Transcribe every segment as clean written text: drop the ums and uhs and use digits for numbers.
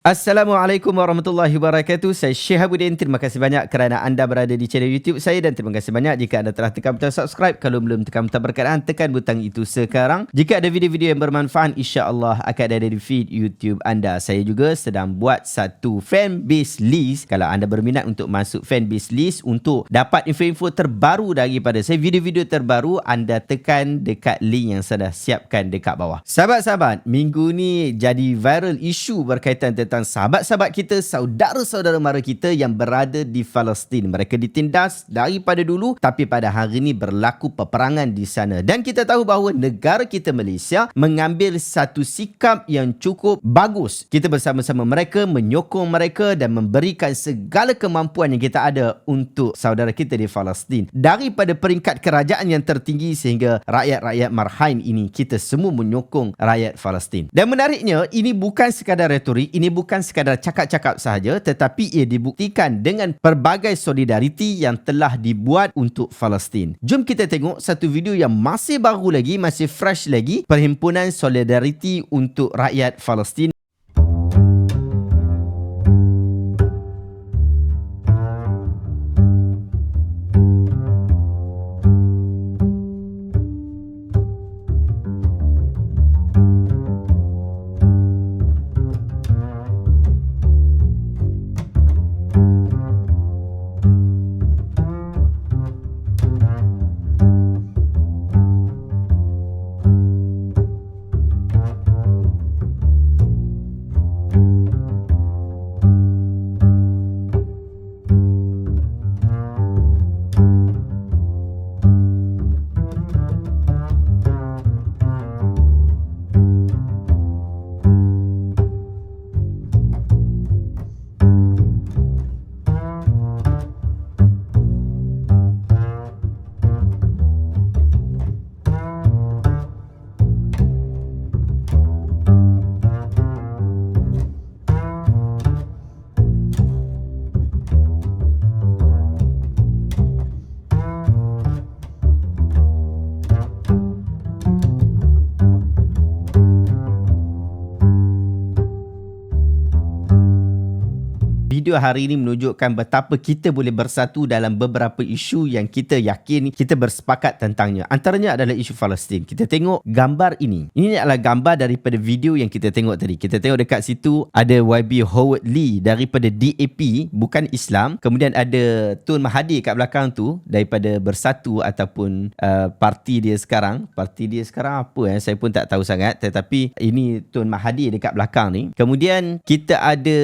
Assalamualaikum warahmatullahi wabarakatuh. Saya Syekh Habuddin. Terima kasih banyak kerana anda berada di channel YouTube saya dan terima kasih banyak jika anda telah tekan butang subscribe. Kalau belum tekan butang berkenaan, tekan butang itu sekarang. Jika ada video-video yang bermanfaat, insya-Allah akan ada di feed YouTube anda. Saya juga sedang buat satu fanbase list. Kalau anda berminat untuk masuk fanbase list untuk dapat info-info terbaru daripada saya, video-video terbaru, anda tekan dekat link yang saya dah siapkan dekat bawah. Sahabat-sahabat, minggu ni jadi viral isu berkaitan tentang sahabat-sahabat kita, saudara-saudara mara kita yang berada di Palestin. Mereka ditindas daripada dulu, tapi pada hari ini berlaku peperangan di sana. Dan kita tahu bahawa negara kita Malaysia mengambil satu sikap yang cukup bagus. Kita bersama-sama mereka, menyokong mereka dan memberikan segala kemampuan yang kita ada untuk saudara kita di Palestin. Daripada peringkat kerajaan yang tertinggi sehingga rakyat-rakyat marhain ini, kita semua menyokong rakyat Palestin. Dan menariknya, ini bukan sekadar retorik, ini bukan sekadar cakap-cakap sahaja, tetapi ia dibuktikan dengan pelbagai solidariti yang telah dibuat untuk Palestin. Jom kita tengok satu video yang masih baru lagi, masih fresh lagi, Perhimpunan Solidariti untuk Rakyat Palestin. Video hari ini menunjukkan betapa kita boleh bersatu dalam beberapa isu yang kita yakin kita bersepakat tentangnya. Antaranya adalah isu Palestin. Kita tengok gambar ini. Ini adalah gambar daripada video yang kita tengok tadi. Kita tengok dekat situ ada YB Howard Lee daripada DAP, bukan Islam. Kemudian ada Tun Mahathir kat belakang tu daripada Bersatu ataupun parti dia sekarang. Parti dia sekarang apa saya pun tak tahu sangat. Tetapi ini Tun Mahathir dekat belakang ni. Kemudian kita ada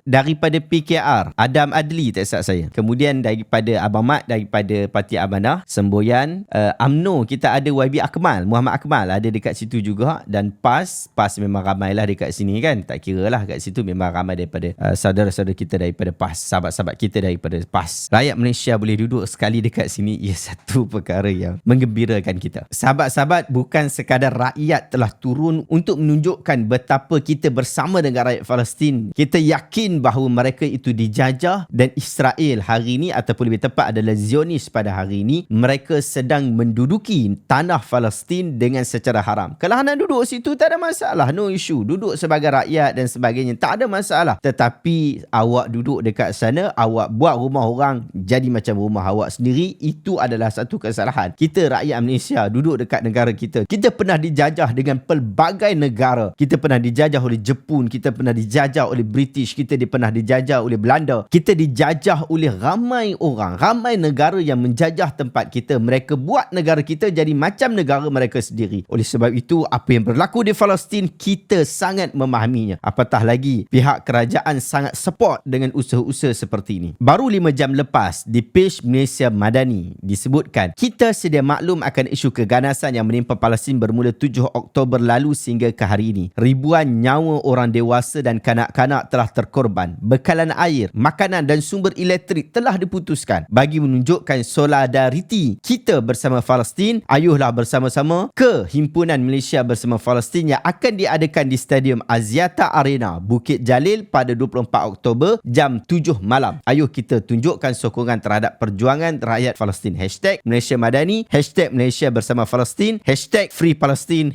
daripada PKR, Adam Adli tak silap saya. Kemudian daripada Abang Mat, daripada Parti Amanah Semboyan, UMNO kita ada YB Akmal, Muhammad Akmal ada dekat situ juga. Dan PAS memang ramailah dekat sini kan. Tak kira lah kat situ memang ramai daripada saudara-saudara kita daripada PAS, sahabat-sahabat kita daripada PAS. Rakyat Malaysia boleh duduk sekali dekat sini, ia satu perkara yang menggembirakan kita. Sahabat-sahabat, bukan sekadar rakyat telah turun untuk menunjukkan betapa kita bersama dengan rakyat Palestin. Kita yakin bahawa mereka itu dijajah dan Israel hari ini ataupun lebih tepat adalah Zionis pada hari ini, mereka sedang menduduki tanah Palestin dengan secara haram. Kalau anda duduk situ tak ada masalah, no issue. Duduk sebagai rakyat dan sebagainya, tak ada masalah. Tetapi awak duduk dekat sana, awak buat rumah orang jadi macam rumah awak sendiri, itu adalah satu kesalahan. Kita rakyat Malaysia duduk dekat negara kita. Kita pernah dijajah dengan pelbagai negara. Kita pernah dijajah oleh Jepun, kita pernah dijajah oleh British, kita pernah dijajah oleh Belanda. Kita dijajah oleh ramai orang, ramai negara yang menjajah tempat kita. Mereka buat negara kita jadi macam negara mereka sendiri. Oleh sebab itu, apa yang berlaku di Palestin, kita sangat memahaminya. Apatah lagi, pihak kerajaan sangat support dengan usaha-usaha seperti ini. Baru 5 jam lepas, di page Malaysia Madani disebutkan, kita sedia maklum akan isu keganasan yang menimpa Palestin bermula 7 Oktober lalu sehingga ke hari ini. Ribuan nyawa orang dewasa dan kanak-kanak telah terkorban. Bekas bekalan air, makanan dan sumber elektrik telah diputuskan. Bagi menunjukkan solidariti kita bersama Palestin, ayuhlah bersama-sama ke Himpunan Malaysia Bersama Palestin yang akan diadakan di Stadium Axiata Arena, Bukit Jalil pada 24 Oktober jam 7 malam. Ayuh kita tunjukkan sokongan terhadap perjuangan rakyat Palestin. Malaysia Madani, Malaysia Bersama Palestin, Free Palestine,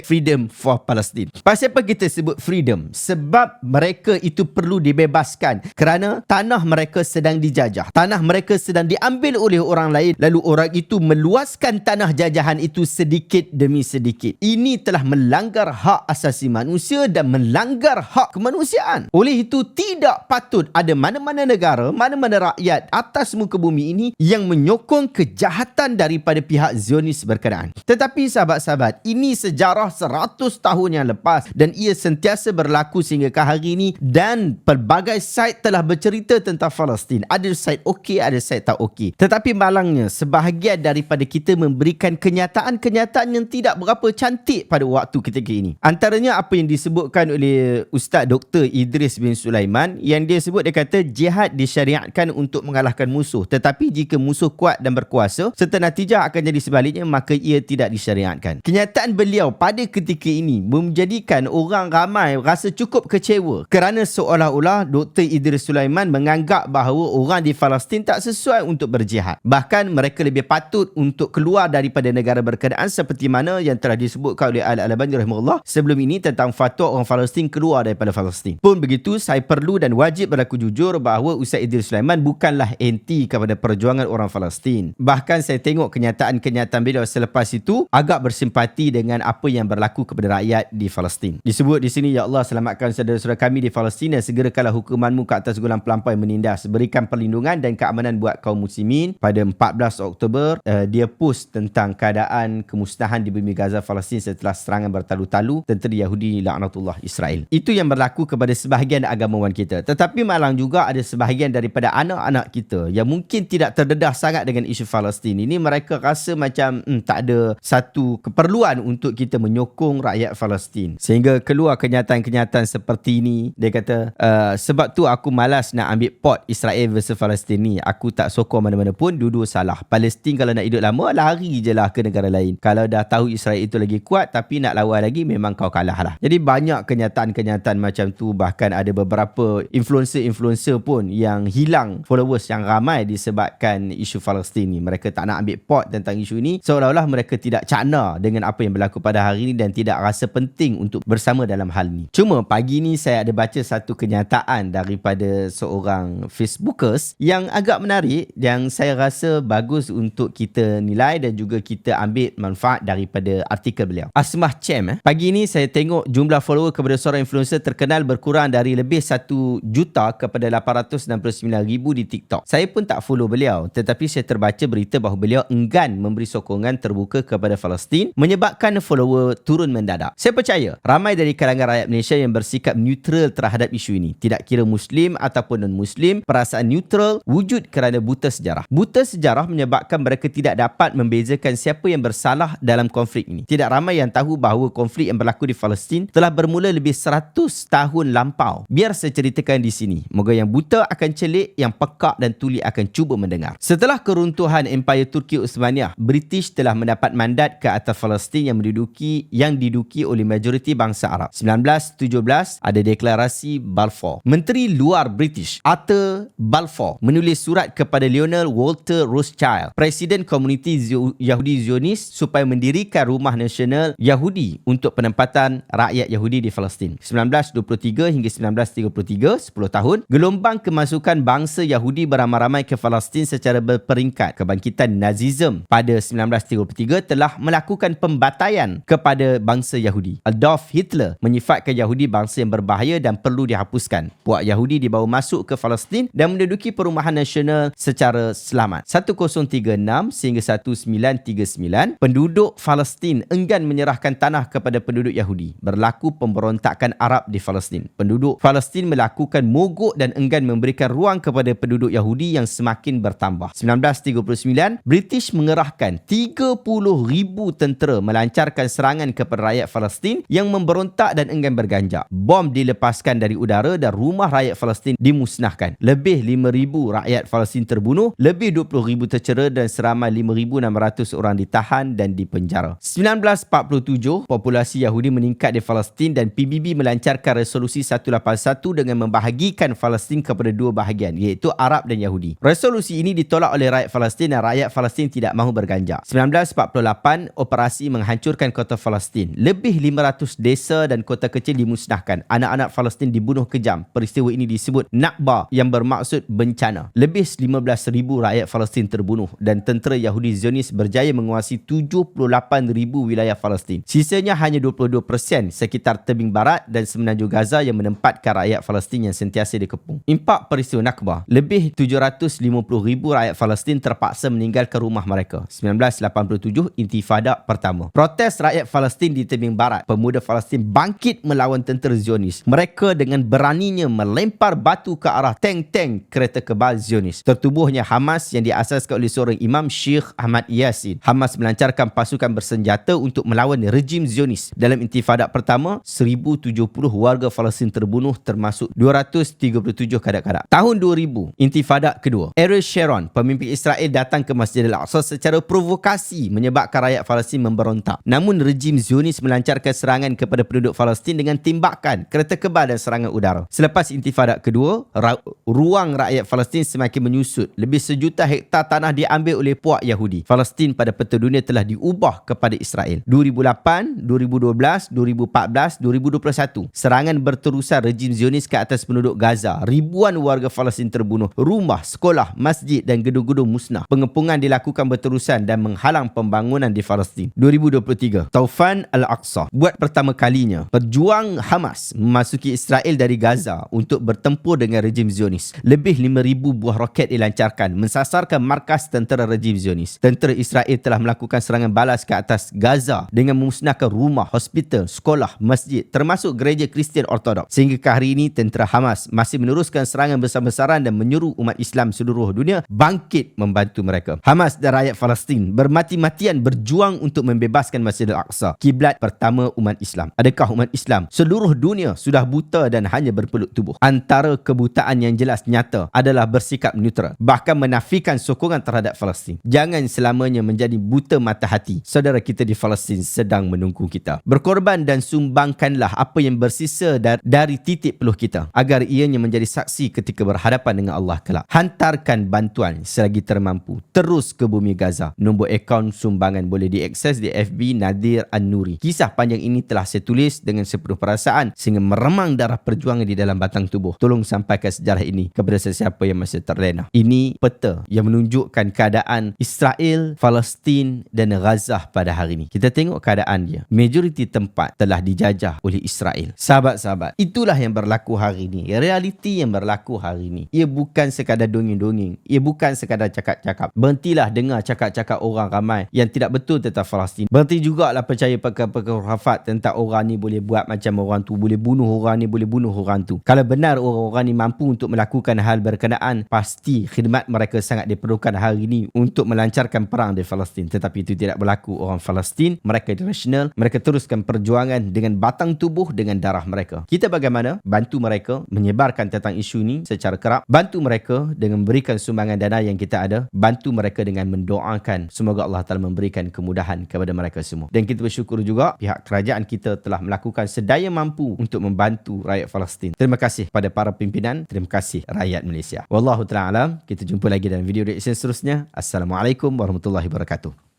Freedom for Palestine. Pasal apa kita sebut freedom? Sebab mereka itu perlu dibebaskan kerana tanah mereka sedang dijajah. Tanah mereka sedang diambil oleh orang lain, lalu orang itu meluaskan tanah jajahan itu sedikit demi sedikit. Ini telah melanggar hak asasi manusia dan melanggar hak kemanusiaan. Oleh itu tidak patut ada mana-mana negara, mana-mana rakyat atas muka bumi ini yang menyokong kejahatan daripada pihak Zionis berkenaan. Tetapi sahabat-sahabat, ini sejarah 100 tahun yang lepas dan ia sentiasa berlaku sehingga ke hari ini, dan pelbagai site telah bercerita tentang Palestin. Ada site okey, ada site tak okey. Tetapi malangnya, sebahagian daripada kita memberikan kenyataan-kenyataan yang tidak berapa cantik pada waktu ketika ini. Antaranya apa yang disebutkan oleh Ustaz Dr. Idris bin Sulaiman, yang dia sebut, dia kata jihad disyariatkan untuk mengalahkan musuh, tetapi jika musuh kuat dan berkuasa serta natijah akan jadi sebaliknya, maka ia tidak disyariatkan. Kenyataan beliau pada ketika ini menjadikan orang ramai rasa cukup kecewa kerana seolah-olah Dr. Idris Sulaiman menganggap bahawa orang di Palestin tak sesuai untuk berjihad. Bahkan mereka lebih patut untuk keluar daripada negara berkenaan, seperti mana yang telah disebutkan oleh Al-Albani rahimahullah sebelum ini tentang fatwa orang Palestin keluar daripada Palestin. Pun begitu, saya perlu dan wajib berlaku jujur bahawa Ustaz Idris Sulaiman bukanlah anti kepada perjuangan orang Palestin. Bahkan saya tengok kenyataan-kenyataan beliau selepas itu agak bersimpati dengan apa yang berlaku kepada rakyat di Palestin. Disebut di sini, ya Allah, selamatkan saudara-saudara kami di Palestin dan segerakanlah hukumanmu ke atas golongan pelampau yang menindas. Berikan perlindungan dan keamanan buat kaum muslimin. Pada 14 Oktober, dia post tentang keadaan kemusnahan di bumi Gaza, Palestin setelah serangan bertalu-talu tentera Yahudi laknatullah Israel. Itu yang berlaku kepada sebahagian agamawan kita. Tetapi malang juga ada sebahagian daripada anak-anak kita yang mungkin tidak terdedah sangat dengan isu Palestin. Ini mereka rasa macam tak ada satu keperluan untuk kita menyokong rakyat Palestin. Sehingga keluar kenyataan-kenyataan seperti ini. Dia kata, sebab tu aku malas nak ambil pot Israel versus Palestin ni. Aku tak sokong mana-mana pun, dua-dua salah. Palestin kalau nak hidup lama, lari je lah ke negara lain. Kalau dah tahu Israel itu lagi kuat tapi nak lawan lagi, memang kau kalah lah. Jadi banyak kenyataan-kenyataan macam tu. Bahkan ada beberapa influencer pun yang hilang followers yang ramai disebabkan isu Palestin ni. Mereka tak nak ambil pot tentang isu ini, seolah-olah mereka tidak cakna dengan apa yang berlaku pada hari ini dan tidak rasa penting untuk bersama dalam hal ni. Cuma pagi ni saya ada baca satu kenyataan daripada seorang Facebookers yang agak menarik, yang saya rasa bagus untuk kita nilai dan juga kita ambil manfaat daripada artikel beliau. Asmah Chem. Pagi ni saya tengok jumlah follower kepada seorang influencer terkenal berkurang dari lebih 1 juta kepada 869,000 di TikTok. Saya pun tak follow beliau, tetapi saya terbaca berita bahawa beliau enggan memberi sokongan terbuka kepada Palestin, menyebabkan follower turun mendadak. Saya percaya ramai dari kalangan rakyat Malaysia yang bersikap neutral terhadap isu ini. Tidak kira Muslim ataupun non-Muslim, perasaan neutral wujud kerana buta sejarah. Buta sejarah menyebabkan mereka tidak dapat membezakan siapa yang bersalah dalam konflik ini. Tidak ramai yang tahu bahawa konflik yang berlaku di Palestin telah bermula lebih 100 tahun lampau. Biar saya ceritakan di sini. Moga yang buta akan celik, yang pekak dan tuli akan cuba mendengar. Setelah keruntuhan Empayar Turki Uthmaniyah, British telah mendapat mandat ke atas Palestin yang diduki oleh majoriti bangsa Arab. 1917 ada deklarasi Balfour. Menteri Luar British Arthur Balfour menulis surat kepada Lionel Walter Rothschild, Presiden Komuniti Yahudi Zionis, supaya mendirikan Rumah Nasional Yahudi untuk penempatan rakyat Yahudi di Palestin. 1923 hingga 1933, 10 tahun, gelombang kemasukan bangsa Yahudi beramai-ramai ke Palestin secara berperingkat. Kebangkitan Nazism pada 1933 telah melakukan pembantaian kepada bangsa Yahudi. Adolf Hitler menyifatkan Yahudi bangsa yang berbahaya dan perlu dihapuskan. Puak Yahudi dibawa masuk ke Palestin dan menduduki perumahan nasional secara selamat. 1036 sehingga 1939, penduduk Palestin enggan menyerahkan tanah kepada penduduk Yahudi. Berlaku pemberontakan Arab di Palestin. Penduduk Palestin melakukan mogok dan enggan memberikan ruang kepada penduduk Yahudi yang semakin bertambah. 1939, British mengerahkan 30,000 tentera melancarkan serangan kepada rakyat Palestin yang memberontak dan enggan berganjak. Bom dilepaskan dari udara dan rumah rakyat Palestin dimusnahkan. Lebih 5,000 rakyat Palestin terbunuh, lebih 20,000 tercera dan seramai 5,600 orang ditahan dan dipenjara. 1947, populasi Yahudi meningkat di Palestin dan PBB melancarkan resolusi 181 dengan membahagikan Palestin kepada dua bahagian, iaitu Arab dan Yahudi. Resolusi ini ditolak oleh rakyat Palestin dan rakyat Palestin tidak mahu berganjak. 1948, operasi menghancurkan kota Palestin. Lebih 500 desa dan kota kecil dimusnahkan. Anak-anak Palestin dibunuh kejam. Peristiwa ini disebut Nakba yang bermaksud bencana. Lebih 15,000 rakyat Palestin terbunuh dan tentera Yahudi Zionis berjaya menguasai 78,000 wilayah Palestin. Sisanya hanya 22% sekitar tebing barat dan semenanjung Gaza yang menempatkan rakyat Palestin yang sentiasa dikepung. Impak peristiwa Nakba. Lebih 750,000 rakyat Palestin terpaksa meninggalkan rumah mereka. 1987, Intifada pertama. Protes rakyat Palestin di tebing barat. Pemuda Palestin bangkit melawan tentera Zionis. Mereka dengan beraninya melempar batu ke arah tank-tank kereta kebal Zionis. Tertubuhnya Hamas yang diasaskan oleh seorang imam, Syekh Ahmad Yasin. Hamas melancarkan pasukan bersenjata untuk melawan rejim Zionis. Dalam Intifada pertama, 1,070 warga Palestin terbunuh termasuk 237 kadak-kadak. Tahun 2000, Intifada kedua. Ariel Sharon, pemimpin Israel, datang ke Masjid Al-Aqsa secara provokasi menyebabkan rakyat Palestin memberontak. Namun rejim Zionis melancarkan serangan kepada penduduk Palestin dengan tembakan, kereta kebal dan serangan udara. Selepas Intifada kedua, ruang rakyat Palestin semakin menyusut. Lebih 1,000,000 hektar tanah diambil oleh puak Yahudi. Palestin pada peta dunia telah diubah kepada Israel. 2008, 2012, 2014, 2021. Serangan berterusan rejim Zionis ke atas penduduk Gaza. Ribuan warga Palestin terbunuh. Rumah, sekolah, masjid dan gedung-gedung musnah. Pengepungan dilakukan berterusan dan menghalang pembangunan di Palestin. 2023, Taufan Al-Aqsa. Buat pertama kalinya, pejuang Hamas memasuki Israel dari Gaza untuk bertempur dengan rejim Zionis. Lebih 5,000 buah roket dilancarkan mensasarkan markas tentera rejim Zionis. Tentera Israel telah melakukan serangan balas ke atas Gaza dengan memusnahkan rumah, hospital, sekolah, masjid, termasuk gereja Kristian Ortodok. Sehingga ke hari ini, tentera Hamas masih meneruskan serangan besar-besaran dan menyuruh umat Islam seluruh dunia bangkit membantu mereka. Hamas dan rakyat Palestin bermati-matian berjuang untuk membebaskan Masjid Al-Aqsa, kiblat pertama umat Islam. Adakah umat Islam seluruh dunia sudah buta dan hanya berpelut tubuh? Antara kebutaan yang jelas nyata adalah bersikap neutral, bahkan menafikan sokongan terhadap Palestin. Jangan selamanya menjadi buta mata hati. Saudara kita di Palestin sedang menunggu kita. Berkorban dan sumbangkanlah apa yang bersisa dari titik peluh kita agar ianya menjadi saksi ketika berhadapan dengan Allah kelak. Hantarkan bantuan selagi termampu terus ke bumi Gaza. Nombor akaun sumbangan boleh diakses di FB Nadir An-Nuri. Kisah panjang ini telah saya tulis dengan sepenuh perasaan sehingga meremang darah perjuangan di dalam batang tubuh. Tolong sampaikan sejarah ini kepada sesiapa yang masih terlena. Ini peta yang menunjukkan keadaan Israel, Palestin dan Gaza pada hari ini. Kita tengok keadaan dia. Majoriti tempat telah dijajah oleh Israel. Sahabat-sahabat, itulah yang berlaku hari ini. Realiti yang berlaku hari ini. Ia bukan sekadar dongeng-dongeng. Ia bukan sekadar cakap-cakap. Berhentilah dengar cakap-cakap orang ramai yang tidak betul tentang Palestin. Berhenti jugalah percaya perkara-perkara khurafat tentang orang ni boleh buat macam orang tu, boleh bunuh orang ni, boleh bunuh orang tu. Kalau benar orang-orang ni mampu untuk melakukan hal berkenaan, pasti khidmat mereka sangat diperlukan hari ini untuk melancarkan perang di Palestin. Tetapi itu tidak berlaku. Orang Palestin, mereka rasional, mereka teruskan perjuangan dengan batang tubuh, dengan darah mereka. Kita bagaimana? Bantu mereka menyebarkan tentang isu ini secara kerap. Bantu mereka dengan memberikan sumbangan dana yang kita ada. Bantu mereka dengan mendoakan semoga Allah Ta'ala memberikan kemudahan kepada mereka semua. Dan kita bersyukur juga pihak kerajaan kita telah melakukan sedaya mampu untuk membantu rakyat Palestin. Terima kasih pada para pimpinan. Terima kasih rakyat Malaysia. Wallahu ta'ala alam. Kita jumpa lagi dalam video reaction seterusnya. Assalamualaikum warahmatullahi wabarakatuh.